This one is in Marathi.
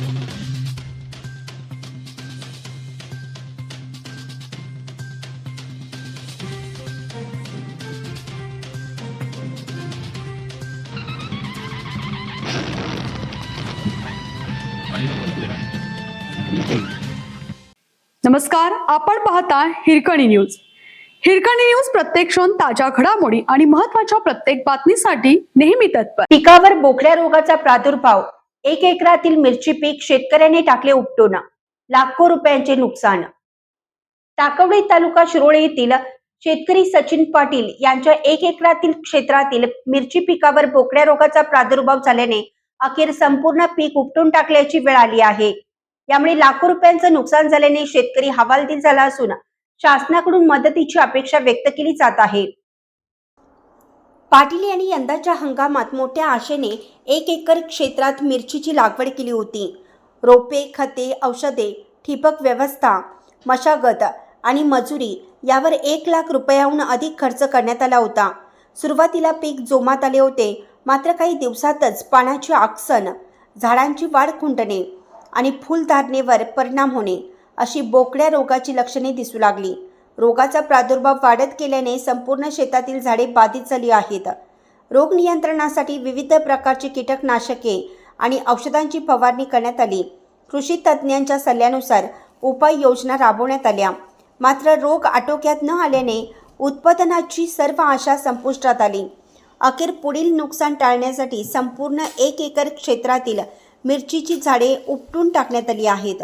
नमस्कार, आपण पाहता हिरकणी न्यूज. हिरकणी न्यूज प्रत्येक क्षण ताज्या घडामोडी आणि महत्त्वाच्या प्रत्येक बातमीसाठी नेहमी तत्पर. पिकावर बोकड्या रोगाचा प्रादुर्भाव, 1 एकरातील मिरची पीक शेतकऱ्यांनी टाकले उपटून, लाखो रुपयांचे नुकसान. टाकवडे तालुका शिरोळे येथील शेतकरी सचिन पाटील यांच्या 1 एकरातील क्षेत्रातील मिरची पिकावर बोकड्या रोगाचा प्रादुर्भाव झाल्याने अखेर संपूर्ण पीक उपटून टाकल्याची वेळ आली आहे. यामुळे लाखो रुपयांचं नुकसान झाल्याने शेतकरी हवालदिल झाला असून शासनाकडून मदतीची अपेक्षा व्यक्त केली जात आहे. पाटील यांनी यंदाच्या हंगामात मोठ्या आशेने 1 एकर क्षेत्रात मिरचीची लागवड केली होती. रोपे, खते, औषधे, ठिबक व्यवस्था, मशागत आणि मजुरी यावर 1 लाख रुपयांहून अधिक खर्च करण्यात आला होता. सुरुवातीला पीक जोमात आले होते, मात्र काही दिवसातच पानाची आकसन, झाडांची वाढ खुंटणे आणि फुलधारणेवर परिणाम होणे अशी बोकड्या रोगाची लक्षणे दिसू लागली. रोगाचा प्रादुर्भाव वाढत गेल्याने संपूर्ण शेतातील झाडे बाधित झाली आहेत. रोग नियंत्रणासाठी विविध प्रकारची कीटकनाशके आणि औषधांची फवारणी करण्यात आली. कृषी तज्ज्ञांच्या सल्ल्यानुसार उपाययोजना राबवण्यात आल्या. मात्र रोग आटोक्यात न आल्याने उत्पादनाची सर्व आशा संपुष्टात आली. अखेर पुढील नुकसान टाळण्यासाठी संपूर्ण 1 एकर क्षेत्रातील मिरचीची झाडे उपटून टाकण्यात आली आहेत.